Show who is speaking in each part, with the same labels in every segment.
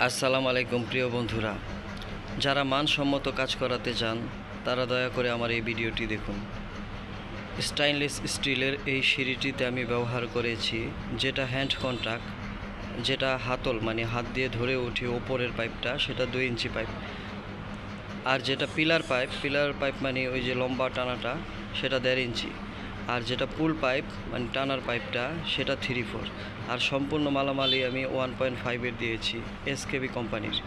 Speaker 1: আসসালামু আলাইকুম প্রিয় বন্ধুরা, যারা মানসম্মত কাজ করাতে চান তারা দয়া করে আমার এই ভিডিওটি দেখুন। স্টেইনলেস স্টিলের এই সিঁড়িটিতে আমি ব্যবহার করেছি যেটা হ্যান্ড কন্ট্যাক্ট, যেটা হাতল মানে হাত দিয়ে ধরে উঠি ওপরের পাইপটা, সেটা 2 ইঞ্চি পাইপ। আর যেটা পিলার পাইপ মানে ওই যে লম্বা টানাটা, সেটা 1.5 ইঞ্চি। আর যেটা পুল পাইপ মানে টানার পাইপটা, সেটা 3/4। আর সম্পূর্ণ মালামালি আমি 1.5-এর দিয়েছি, এসকেবি কোম্পানির।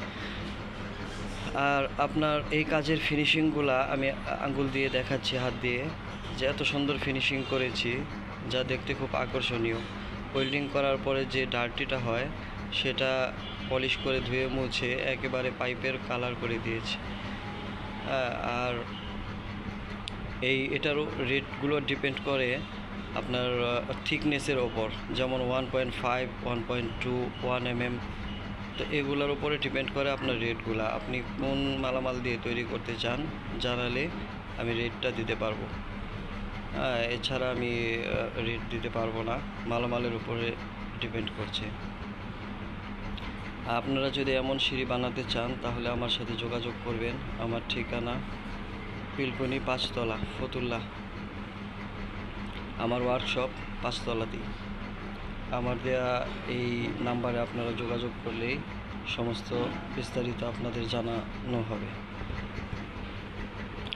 Speaker 1: আর আপনার এই কাজের ফিনিশিংগুলা আমি আঙ্গুল দিয়ে দেখাচ্ছি, হাত দিয়ে, যে এত সুন্দর ফিনিশিং করেছি যা দেখতে খুব আকর্ষণীয়। ওয়েল্ডিং করার পরে যে ডার্টিটা হয় সেটা পলিশ করে ধুয়ে মুছে একেবারে পাইপের কালার করে দিয়েছি। আর এটারও রেটগুলো ডিপেন্ড করে আপনার থিকনেসের ওপর, যেমন 1.5, 1.2, 1 mm। তো এগুলোর উপরে ডিপেন্ড করে আপনার রেটগুলো। আপনি কোন মালামাল দিয়ে তৈরি করতে চান জানালে আমি রেটটা দিতে পারবো। এছাড়া আমি রেট দিতে পারবো না, মালামালের উপরে ডিপেন্ড করছে। আপনারা যদি এমন সিঁড়ি বানাতে চান তাহলে আমার সাথে যোগাযোগ করবেন। আমার ঠিকানা পিলকনি 5 তলা, ফতুল্লা। আমার ওয়ার্কশপ 5 তলাতেই। আমার দেয়া এই নাম্বারে আপনারা যোগাযোগ করলেই সমস্ত বিস্তারিত আপনাদের জানানো হবে।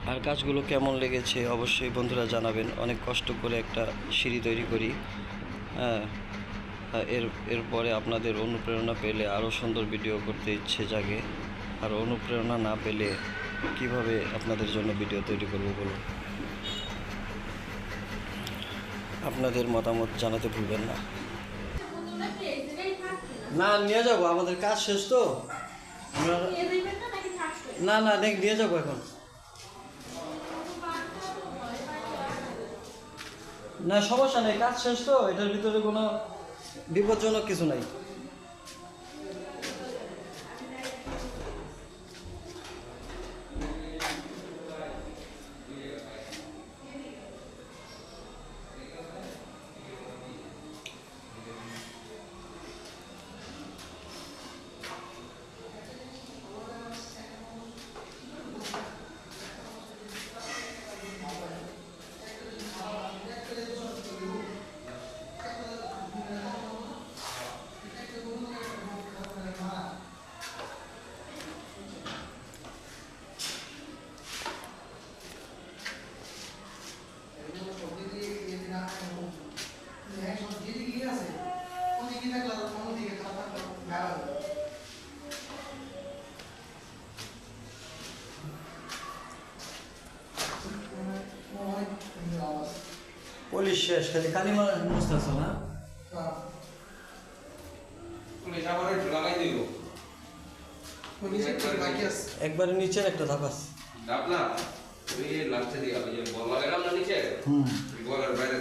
Speaker 1: আর কাজগুলো কেমন লেগেছে অবশ্যই বন্ধুরা জানাবেন। অনেক কষ্ট করে একটা সিঁড়ি তৈরি করি। এরপরে আপনাদের অনুপ্রেরণা পেলে আরও সুন্দর ভিডিও করতে ইচ্ছে জাগে। আর অনুপ্রেরণা না পেলে কিভাবে আপনাদের জন্য ভিডিও তৈরি করব বলুন। আপনাদের মতামত জানাতে ভুলবেন না। না, নিয়ে যাবো, আমাদের কাজ শেষ তো। আমরা না না নিয়ে যাবো এখন। না, সমস্যা নেই, কাজ শেষ তো, এটার ভিতরে কোনো বিপজ্জনক কিছু নাই। পলিশ শেষ, খালি কালিমা মুছতেছ না? একবারে নিচের একটা ধাপাস
Speaker 2: ডাবলা ওই লাস্টে দিয়ে বল লাগালাম না নিচে বলার বাইরে